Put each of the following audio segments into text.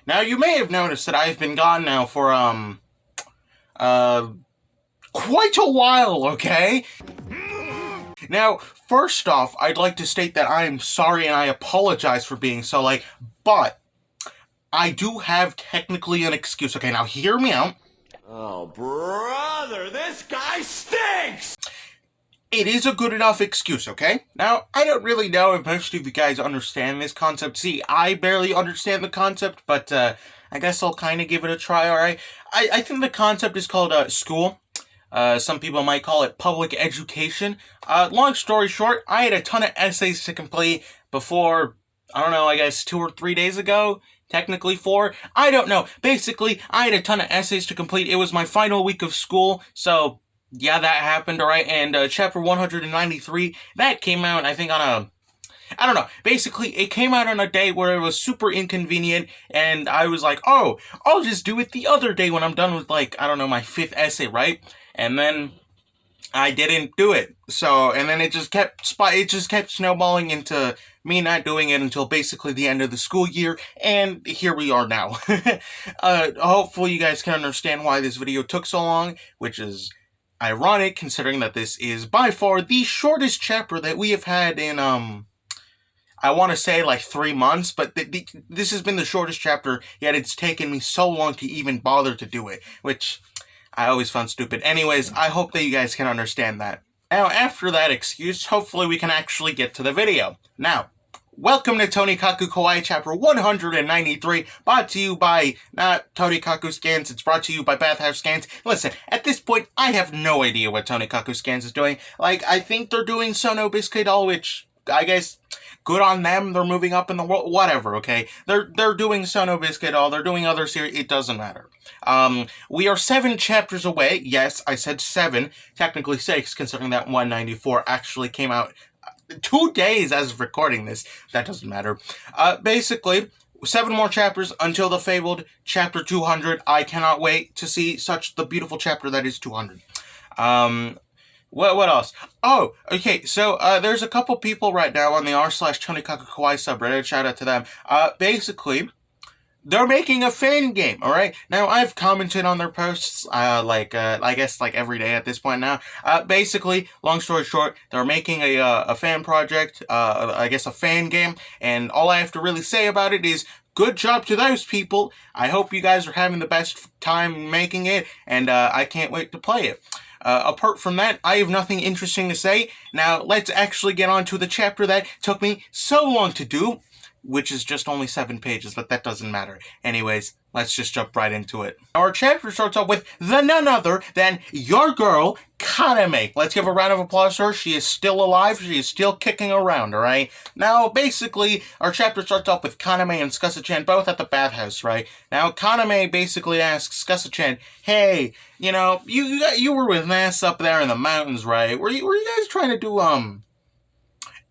Now, you may have noticed that I've been gone now for, quite a while, okay? Now, first off, I'd like to state that I am sorry and I apologize for being so late, but I do have technically an excuse. Okay, now hear me out. Oh, brother, this guy stinks! It is a good enough excuse, okay? Now, I don't really know if most of you guys understand this concept. See, I barely understand the concept, but I guess I'll kind of give it a try, alright? I think the concept is called school. Some people might call it public education. Long story short, I had a ton of essays to complete before, I don't know, I guess 2 or 3 days ago. Technically 4. I don't know. Basically, I had a ton of essays to complete. It was my final week of school, so yeah, that happened, alright? And chapter 193, that came out, I think, on I don't know. Basically, it came out on a day where it was super inconvenient, and I was like, oh, I'll just do it the other day when I'm done with, like, I don't know, my 5th essay, right? And then I didn't do it. So, and then it just kept snowballing into me not doing it until basically the end of the school year, and here we are now. Hopefully you guys can understand why this video took so long, which is ironic considering that this is by far the shortest chapter that we have had in, I want to say like 3 months, but this has been the shortest chapter, yet it's taken me so long to even bother to do it, which I always found stupid. Anyways, I hope that you guys can understand that. Now, after that excuse, hopefully we can actually get to the video. Now, welcome to Tonikaku Kawaii chapter 193, brought to you by, not Tonikaku Scans, it's brought to you by Bathhouse Scans. Listen, at this point, I have no idea what Tonikaku Scans is doing. Like, I think they're doing Sono Biscuit Doll, which, I guess, good on them, they're moving up in the world, whatever, okay? They're doing Sono Biscuit Doll, they're doing other series, it doesn't matter. We are 7 chapters away, yes, I said 7, technically 6, considering that 194 actually came out 2 days as of recording this. That doesn't matter. Basically, 7 more chapters until the fabled chapter 200. I cannot wait to see such the beautiful chapter that is 200. What else? Oh, okay, so, there's a couple people right now on the r/Tonikaku Kawaii subreddit, shout out to them. Basically, they're making a fan game, alright? Now, I've commented on their posts, I guess, like, every day at this point now. Basically, long story short, they're making a fan project, I guess a fan game, and all I have to really say about it is, good job to those people. I hope you guys are having the best time making it, and, I can't wait to play it. Apart from that, I have nothing interesting to say. Now, let's actually get on to the chapter that took me so long to do, which is just only 7 pages, but that doesn't matter. Anyways, let's just jump right into it. Our chapter starts off with none other than your girl, Kaname. Let's give a round of applause to her. She is still alive. She is still kicking around, alright? Now, basically, our chapter starts off with Kaname and Tsukasa-chan both at the bathhouse, right? Now, Kaname basically asks Tsukasa-chan, hey, you know, you were with Nass up there in the mountains, right? Were you guys trying to do,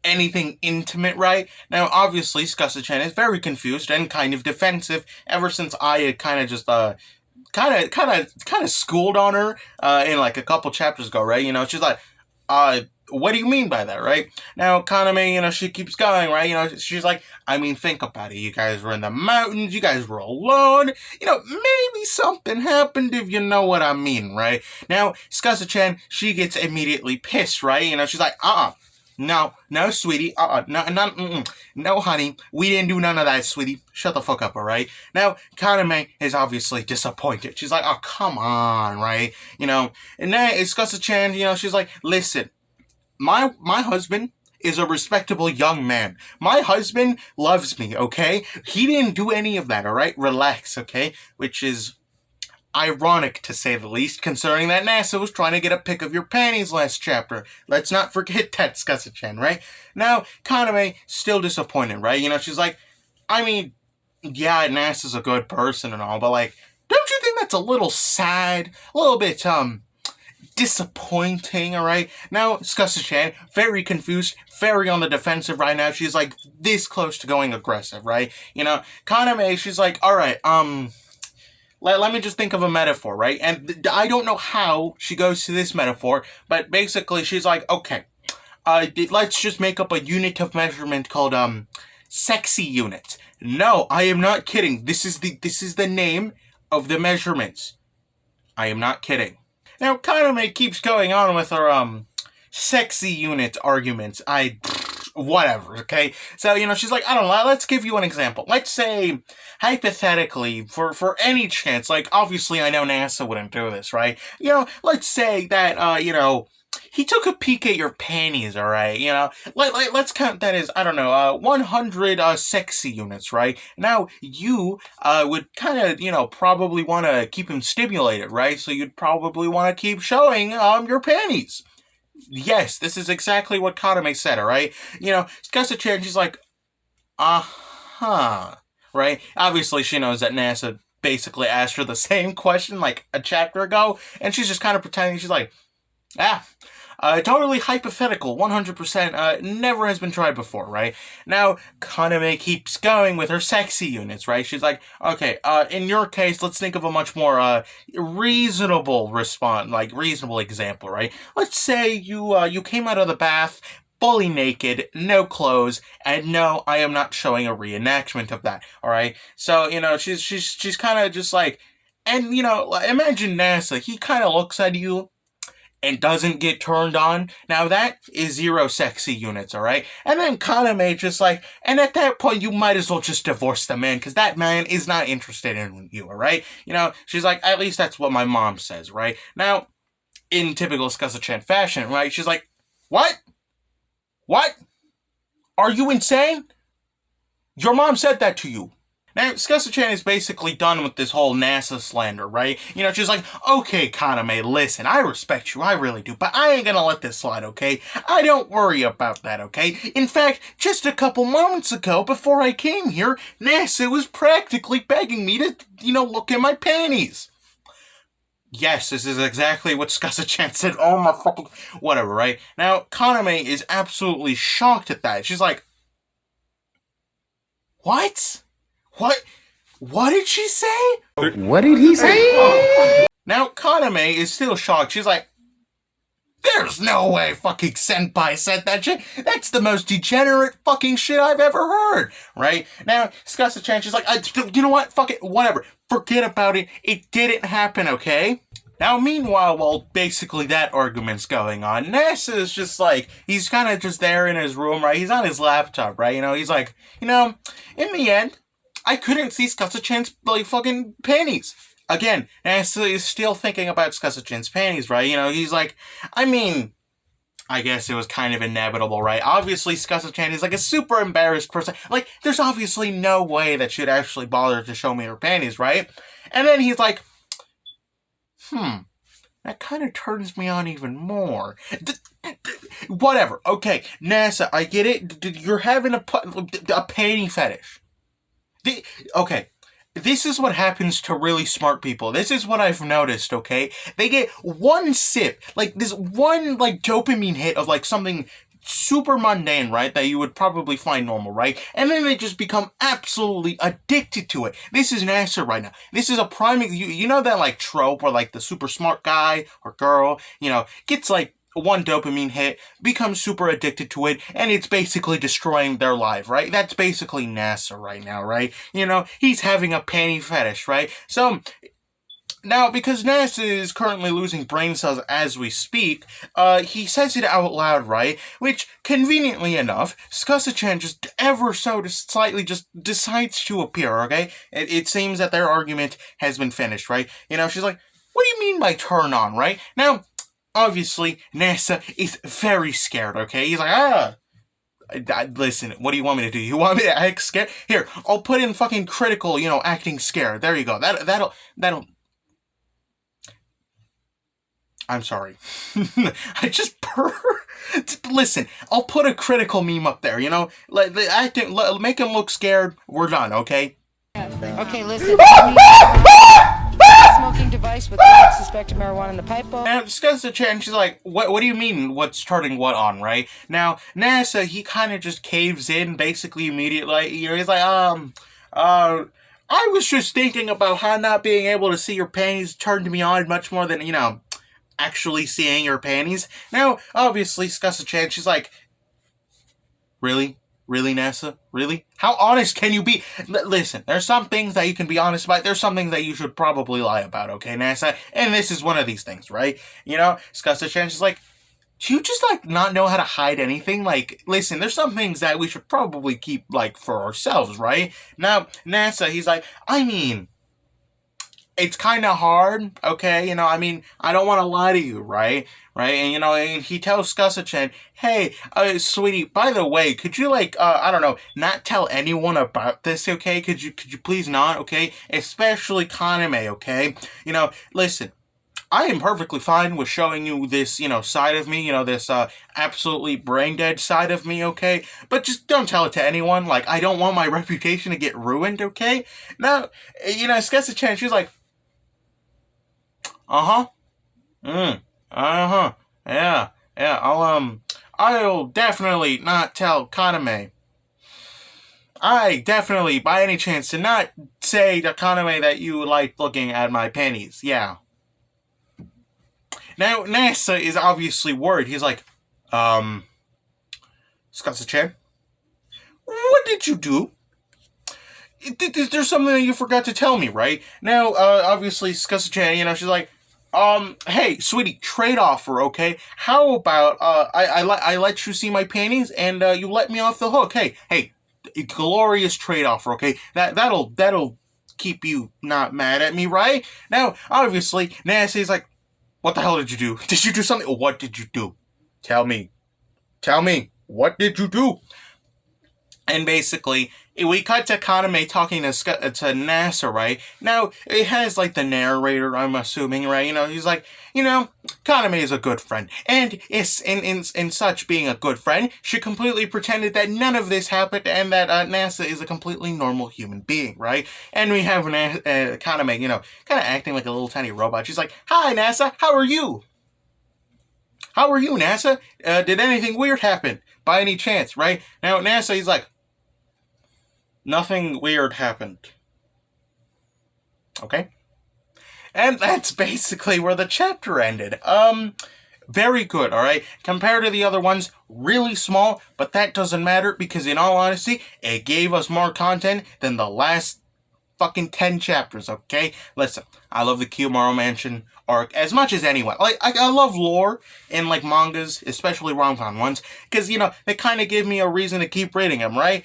anything intimate, right? Now, obviously, Tsukasa-chan is very confused and kind of defensive ever since I had kind of just, kind of schooled on her, in like a couple chapters ago, right? You know, she's like, what do you mean by that, right? Now, Kaname, you know, she keeps going, right? You know, she's like, I mean, think about it. You guys were in the mountains. You guys were alone. You know, maybe something happened if you know what I mean, right? Now, Tsukasa-chan, she gets immediately pissed, right? You know, she's like, no, sweetie, no, honey, we didn't do none of that, sweetie. Shut the fuck up, alright? Now, Kaname is obviously disappointed. She's like, oh, come on, right? You know, and then Tsukasa-chan, you know, she's like, listen, my husband is a respectable young man. My husband loves me, okay? He didn't do any of that, alright? Relax, okay? Which is ironic, to say the least, considering that NASA was trying to get a pic of your panties last chapter. Let's not forget that, Tsukasa-chan, right? Now, Kaname, still disappointed, right? You know, she's like, I mean, yeah, NASA's a good person and all, but, like, don't you think that's a little sad? A little bit, disappointing, alright? Now, Tsukasa-chan, very confused, very on the defensive right now. She's, like, this close to going aggressive, right? You know, Kaname, she's like, alright, let me just think of a metaphor, right? And I don't know how she goes to this metaphor, but basically she's like, okay, let's just make up a unit of measurement called, sexy unit. No, I am not kidding. This is the name of the measurements. I am not kidding. Now, Kaname keeps going on with her, sexy unit arguments. Whatever, okay? So, she's like, I don't know, let's give you an example. Let's say, hypothetically, for any chance, like, obviously I know NASA wouldn't do this, right? Let's say that, he took a peek at your panties, alright? Let's count that as, I don't know, 100, sexy units, right? Now, you, would kind of, probably want to keep him stimulated, right? So you'd probably want to keep showing, your panties. Yes, this is exactly what Kaname said, alright? Tsukasa-chan, she's like, uh-huh, right? Obviously, she knows that NASA basically asked her the same question, like, a chapter ago, and she's just kind of pretending, she's like, totally hypothetical, 100%, never has been tried before, right? Now, Kaname keeps going with her sexy units, right? She's like, okay, in your case, let's think of a much more, reasonable reasonable example, right? Let's say you came out of the bath fully naked, no clothes, and no, I am not showing a reenactment of that, alright? So, she's kind of just like, and, imagine NASA, he kind of looks at you, and doesn't get turned on. Now that is 0 sexy units, alright? And then Kaname just like, and at that point you might as well just divorce the man, because that man is not interested in you, alright? She's like, at least that's what my mom says, right? Now, in typical Tsukasa-chan fashion, right? She's like, what? What? Are you insane? Your mom said that to you. Now, Tsukasa-chan is basically done with this whole NASA slander, right? She's like, okay, Kaname, listen, I respect you, I really do, but I ain't gonna let this slide, okay? I don't worry about that, okay? In fact, just a couple moments ago, before I came here, NASA was practically begging me to, look at my panties. Yes, this is exactly what Tsukasa-chan said. Oh my fucking... Whatever, right? Now, Kaname is absolutely shocked at that. She's like, what? What did she say? What did he say? Now, Kaname is still shocked. She's like, there's no way fucking Senpai said that shit. That's the most degenerate fucking shit I've ever heard. Right? Now, Tsukasa-chan, she's like, you know what? Fuck it. Whatever. Forget about it. It didn't happen, okay? Now, meanwhile, while basically that argument's going on, NASA is just like, he's kind of just there in his room, right? He's on his laptop, right? He's like, in the end, I couldn't see Tsukasa-chan's, fucking panties. Again, NASA is still thinking about Tsukasa-chan's panties, right? He's like, I guess it was kind of inevitable, right? Obviously, Tsukasa-chan is, a super embarrassed person. There's obviously no way that she'd actually bother to show me her panties, right? And then he's like, that kind of turns me on even more. Whatever. Okay, NASA, I get it. You're having a panty fetish. Okay, this is what happens to really smart people. This is what I've noticed, okay? They get one sip, this one, dopamine hit of, something super mundane, right? That you would probably find normal, right? And then they just become absolutely addicted to it. This is NASA right now. This is a prime, you know that, trope where, the super smart guy or girl, gets, one dopamine hit, becomes super addicted to it, and it's basically destroying their life, right? That's basically NASA right now, right? He's having a panty fetish, right? So, now, because NASA is currently losing brain cells as we speak, he says it out loud, right? Which, conveniently enough, Tsukasa-chan just ever so slightly just decides to appear, okay? It seems that their argument has been finished, right? She's like, what do you mean by turn on, right? Now, obviously, NASA is very scared, okay? He's like, listen, what do you want me to do? You want me to act scared? Here, I'll put in fucking critical, acting scared. There you go. That'll... I'm sorry. I just Listen, I'll put a critical meme up there, make him look scared. We're done, okay? Okay, listen. Smoking device with suspected marijuana in the pipe bowl. Now, Tsukasa-chan, she's like, what do you mean, what's turning what on, right? Now, NASA, he kind of just caves in, basically, immediately. He's like, I was just thinking about how not being able to see your panties turned me on much more than, actually seeing your panties. Now, obviously, Tsukasa-chan, she's like, really? Really, NASA? Really? How honest can you be? Listen, there's some things that you can be honest about. There's some things that you should probably lie about, okay, NASA? And this is one of these things, right? You know, Tsukasa-chan is like, do you just, like, not know how to hide anything? Like, listen, there's some things that we should probably keep, like, for ourselves, right? Now, NASA, he's like, I mean, it's kind of hard, okay? You know, I mean, I don't want to lie to you, right? Right? And, you know, and he tells Tsukasa-chan, hey, sweetie, by the way, could you, like, I don't know, not tell anyone about this, okay? Could you please not, okay? Especially Kaname, okay? You know, listen, I am perfectly fine with showing you this, you know, side of me, you know, this, absolutely brain-dead side of me, okay? But just don't tell it to anyone. Like, I don't want my reputation to get ruined, okay? Now, you know, Tsukasa-chan, she's like, uh-huh. Uh-huh. Yeah. I'll definitely not tell Kaname. I definitely, by any chance, did not say to Kaname that you like looking at my panties. Yeah. Now, NASA is obviously worried. He's like, Tsukasa-chan, what did you do? Is there something that you forgot to tell me, right? Now, obviously, Tsukasa-chan, you know, she's like, hey, sweetie, trade offer, okay? How about, I let you see my panties, and, you let me off the hook. Hey, glorious trade offer, okay? That'll keep you not mad at me, right? Now, obviously, Nancy's like, what the hell did you do? Did you do something? What did you do? Tell me. What did you do? And basically, we cut to Kaname talking to NASA, right? Now, it has, like, the narrator, I'm assuming, right? You know, he's like, you know, Kaname is a good friend. And it's, in such being a good friend, she completely pretended that none of this happened and that NASA is a completely normal human being, right? And we have Kaname, you know, kind of acting like a little tiny robot. She's like, hi, NASA, how are you? How are you, NASA? Did anything weird happen by any chance, right? Now, NASA, he's like, nothing weird happened. Okay? And that's basically where the chapter ended. Very good, alright? Compared to the other ones, really small, but that doesn't matter because in all honesty, it gave us more content than the last fucking 10 chapters, okay? Listen, I love the Kiyomaru Mansion arc as much as anyone. Like, I love lore in, like, mangas, especially rom-com ones, because, you know, they kind of give me a reason to keep reading them, right?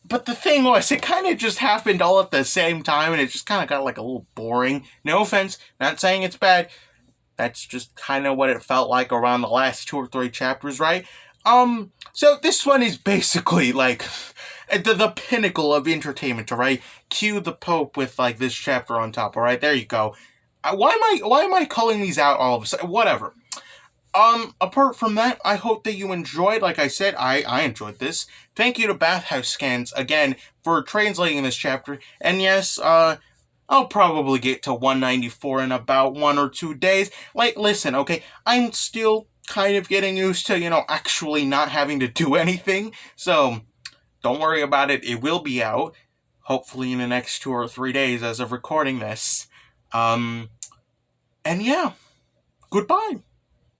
But the thing was, it kind of just happened all at the same time, and it just kind of got, like, a little boring. No offense, not saying it's bad. That's just kind of what it felt like around the last 2 or 3 chapters, right? So this one is basically, like, the pinnacle of entertainment, alright? Cue the Pope with, like, this chapter on top, alright? There you go. Why am I calling these out all of a sudden? Whatever. Apart from that, I hope that you enjoyed. Like I said, I enjoyed this. Thank you to Bathhouse Scans, again, for translating this chapter. And yes, I'll probably get to 194 in about 1 or 2 days. Like, listen, okay, I'm still kind of getting used to, you know, actually not having to do anything. So, don't worry about it. It will be out, hopefully in the next 2 or 3 days as of recording this. And yeah, goodbye.